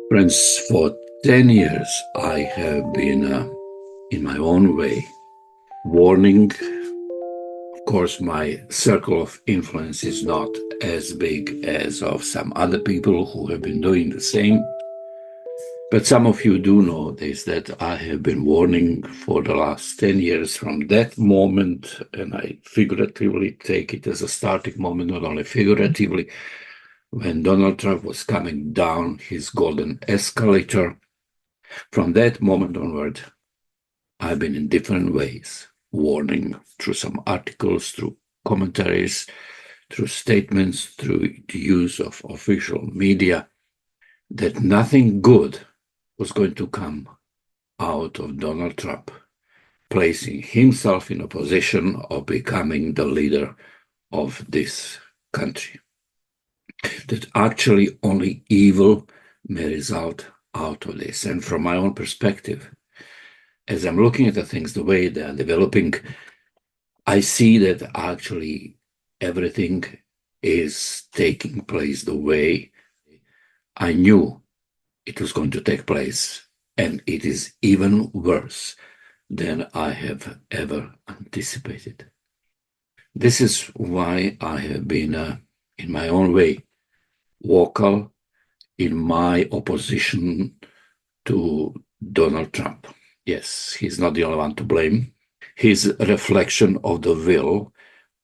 Friends, for 10 years, I have been, in my own way, warning. Of course, my circle of influence is not as big as of some other people who have been doing the same. But some of you do know this, that I have been warning for the last 10 years from that moment, and I figuratively take it as a starting moment, not only figuratively, when Donald Trump was coming down his golden escalator. From that moment onward, I've been in different ways, warning through some articles, through commentaries, through statements, through the use of official media, that nothing good was going to come out of Donald Trump placing himself in a position of becoming the leader of this country. That actually only evil may result out of this. And from my own perspective, as I'm looking at the things, the way they are developing, I see that actually everything is taking place the way I knew it was going to take place. And it is even worse than I have ever anticipated. This is why I have been, in my own way, vocal in my opposition to Donald Trump. Yes, he's not the only one to blame. He's a reflection of the will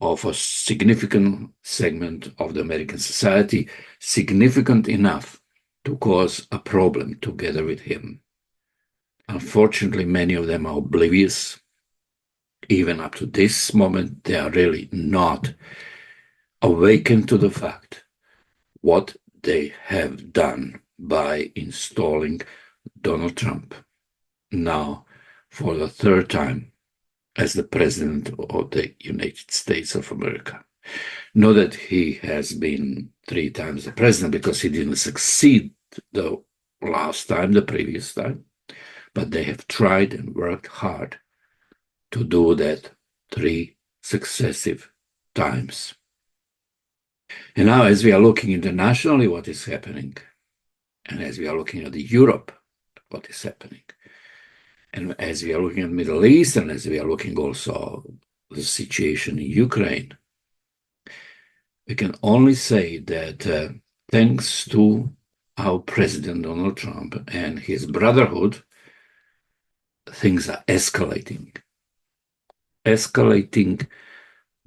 of a significant segment of the American society, significant enough to cause a problem together with him. Unfortunately, many of them are oblivious. Even up to this moment, they are really not awakened to the fact what they have done by installing Donald Trump now for the third time as the president of the United States of America. Not that he has been 3 times the president, because he didn't succeed the last time, the previous time, but they have tried and worked hard to do that 3 successive times. And now, as we are looking internationally what is happening, and as we are looking at Europe, what is happening, and as we are looking at the Middle East, and as we are looking also at the situation in Ukraine, we can only say that thanks to our President Donald Trump and his brotherhood, things are escalating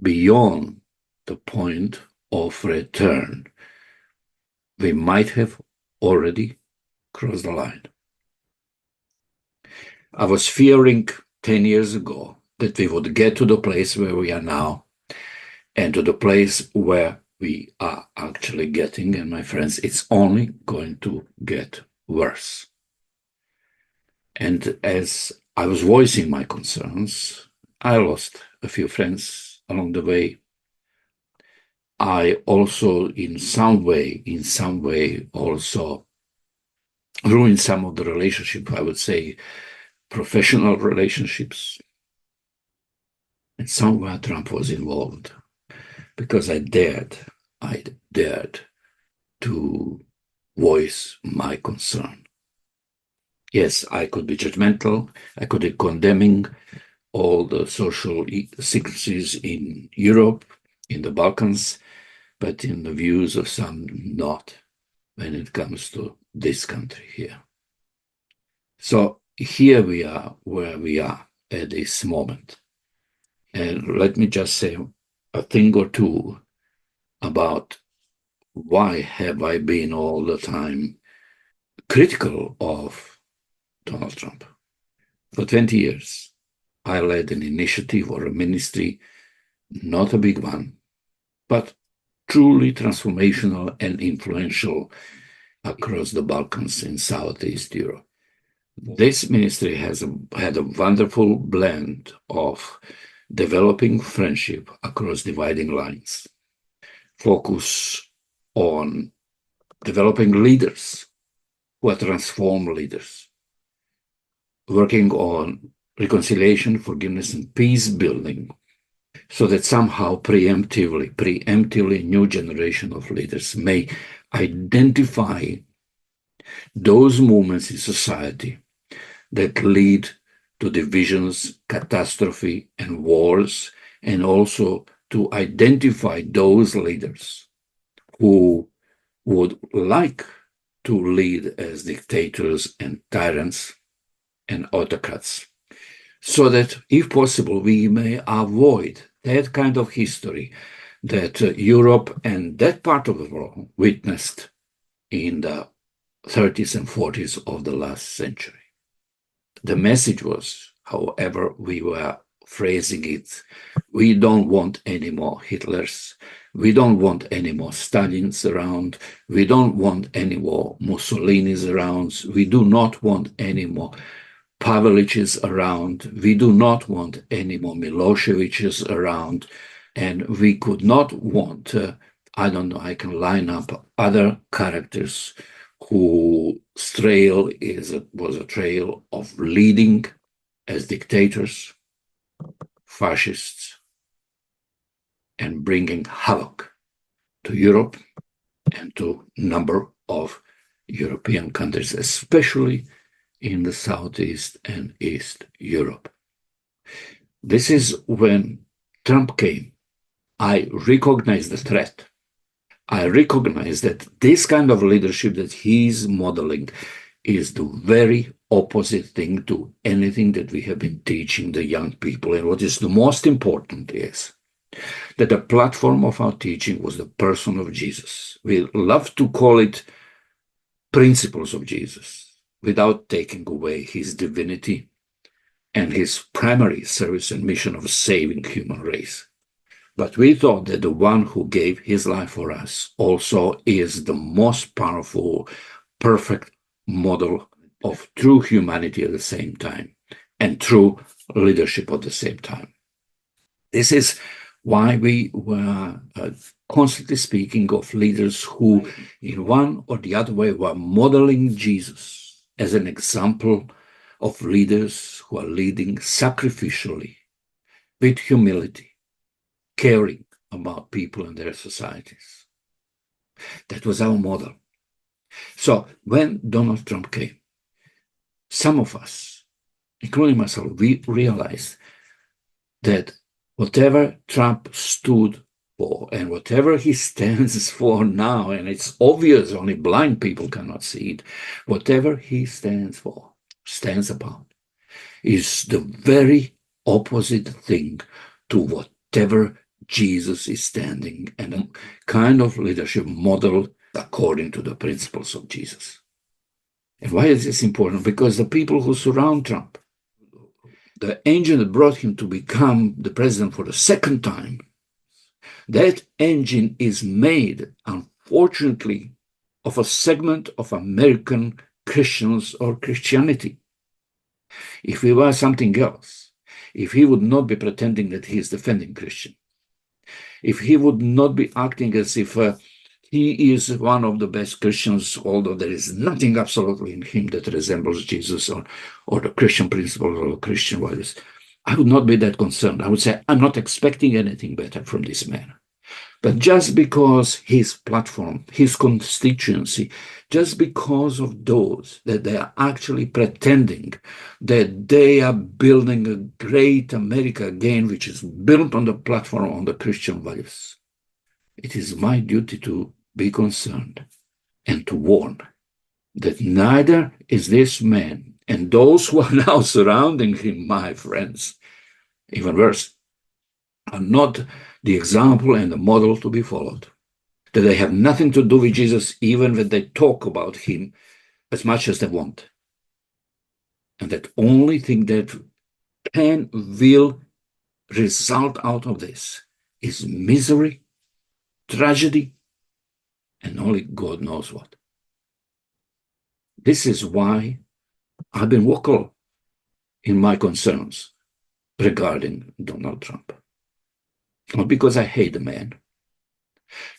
beyond the point of return. We might have already crossed the line. I was fearing 10 years ago that we would get to the place where we are now, and to the place where we are actually getting. And my friends, it's only going to get worse. And as I was voicing my concerns, I lost a few friends along the way. I also, in some way, also ruined some of the relationship, I would say, professional relationships. And somewhere Trump was involved, because I dared to voice my concern. Yes, I could be judgmental. I could be condemning all the social secrecies in Europe, in the Balkans, but in the views of some, not when it comes to this country here. So here we are where we are at this moment. And let me just say a thing or two about why have I been all the time critical of Donald Trump. For 20 years, I led an initiative or a ministry, not a big one, but truly transformational and influential across the Balkans in Southeast Europe. This ministry has had a wonderful blend of developing friendship across dividing lines, focus on developing leaders who are transformed leaders, working on reconciliation, forgiveness, and peace building, so that somehow preemptively, new generation of leaders may identify Those movements in society that lead to divisions, catastrophe, and wars, and also to identify those leaders who would like to lead as dictators and tyrants and autocrats, so that, if possible, we may avoid that kind of history that Europe and that part of the world witnessed in the 30s and 40s of the last century. The message was, however we were phrasing it, we don't want any more Hitlers, we don't want any more Stalins around, we don't want any more Mussolinis around, we do not want any more Paveliches around, we do not want any more Milosevic's around, and we could not want, I don't know, I can line up other characters whose trail was a trail of leading as dictators, fascists, and bringing havoc to Europe and to a number of European countries, especially in the Southeast and East Europe. This is when Trump came. I recognized the threat. I recognize that this kind of leadership that he's modeling is the very opposite thing to anything that we have been teaching the young people. And what is the most important is that the platform of our teaching was the person of Jesus. We love to call it principles of Jesus without taking away his divinity and his primary service and mission of saving human race. But we thought that the one who gave his life for us also is the most powerful, perfect model of true humanity at the same time and true leadership at the same time. This is why we were constantly speaking of leaders who, in one or the other way, were modeling Jesus as an example of leaders who are leading sacrificially, with humility, caring about people and their societies. That was our model. So when Donald Trump came, some of us, including myself, we realized that whatever Trump stood for and whatever he stands for now, and it's obvious, only blind people cannot see it, whatever he stands for, stands about, is the very opposite thing to whatever Jesus is standing, and a kind of leadership modeled according to the principles of Jesus. And why is this important? Because the people who surround Trump, the engine that brought him to become the president for the second time, that engine is made, unfortunately, of a segment of American Christians or Christianity. If he were something else, if he would not be pretending that he is defending Christian, if he would not be acting as if he is one of the best Christians, although there is nothing absolutely in him that resembles Jesus or the Christian principles or the Christian values, I would not be that concerned. I would say, I'm not expecting anything better from this man. But just because his platform, his constituency, just because of those that they are actually pretending that they are building a great America again, which is built on the platform on the Christian values, it is my duty to be concerned and to warn that neither is this man and those who are now surrounding him, my friends, even worse, are not the example and the model to be followed. That they have nothing to do with Jesus, even when they talk about him as much as they want. And that only thing that will result out of this is misery, tragedy, and only God knows what. This is why I've been vocal in my concerns regarding Donald Trump. Not because I hate the man,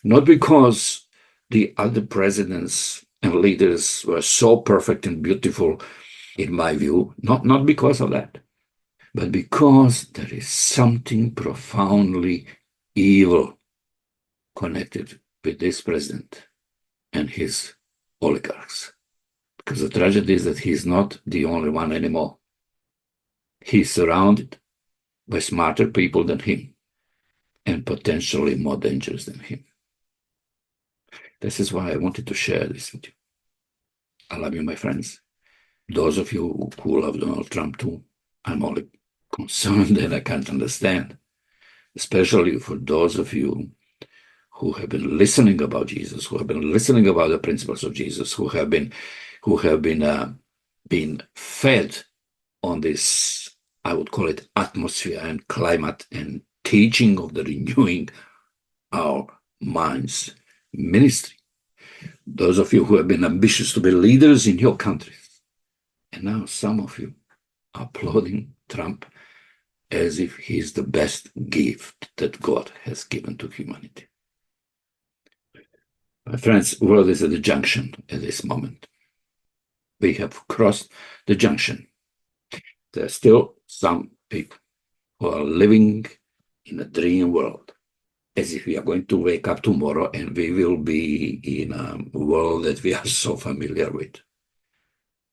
not because the other presidents and leaders were so perfect and beautiful, in my view, not because of that, but because there is something profoundly evil connected with this president and his oligarchs. Because the tragedy is that he's not the only one anymore. He's surrounded by smarter people than him and potentially more dangerous than him. This is why I wanted to share this with you. I love you, my friends. Those of you who love Donald Trump too, I'm only concerned and I can't understand, especially for those of you who have been listening about Jesus, who have been listening about the principles of Jesus, who have been fed on this, I would call it, atmosphere and climate and teaching of the renewing our minds ministry. Those of you who have been ambitious to be leaders in your countries, and now some of you are applauding Trump as if he's the best gift that God has given to humanity. My friends, the world is at the junction at this moment. We have crossed the junction. There are still some people who are living in a dream world, as if we are going to wake up tomorrow and we will be in a world that we are so familiar with.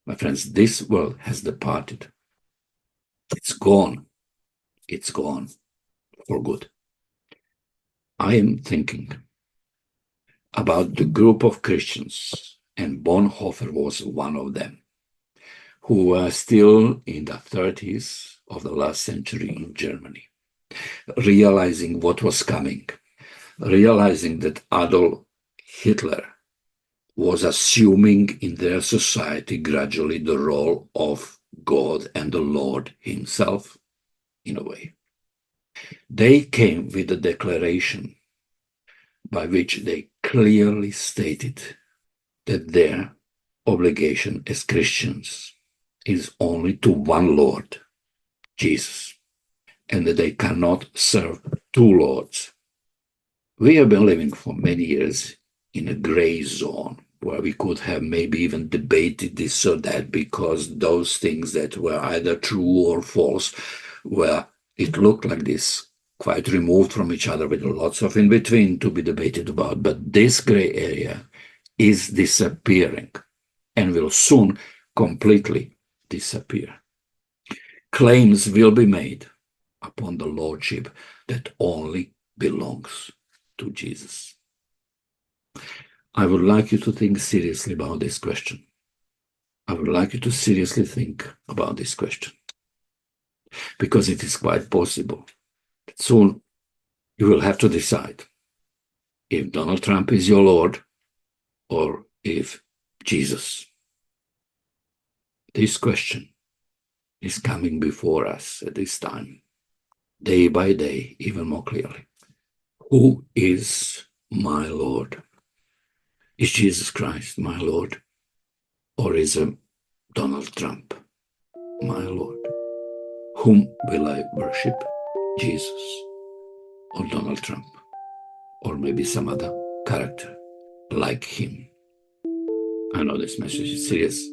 My friends, this world has departed. It's gone. It's gone for good. I am thinking about the group of Christians, and Bonhoeffer was one of them, who were still in the 30s of the last century in Germany, realizing what was coming, realizing that Adolf Hitler was assuming in their society gradually the role of God and the Lord himself, in a way. They came with a declaration by which they clearly stated that their obligation as Christians is only to one Lord, Jesus, and that they cannot serve two lords. We have been living for many years in a gray zone where we could have maybe even debated this or that, because those things that were either true or false were, it looked like this, quite removed from each other with lots of in between to be debated about. But this gray area is disappearing and will soon completely disappear. Claims will be made upon the lordship that only belongs to Jesus. I would like you to think seriously about this question. I would like you to seriously think about this question, because it is quite possible that soon you will have to decide if Donald Trump is your Lord or if Jesus. This question is coming before us at this time, day by day, even more clearly. Who is my Lord? Is Jesus Christ my Lord? Or is Donald Trump my Lord? Whom will I worship? Jesus or Donald Trump? Or maybe some other character like him? I know this message is serious,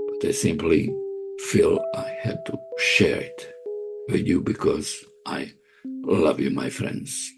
but I simply feel I had to share it with you because I love you, my friends.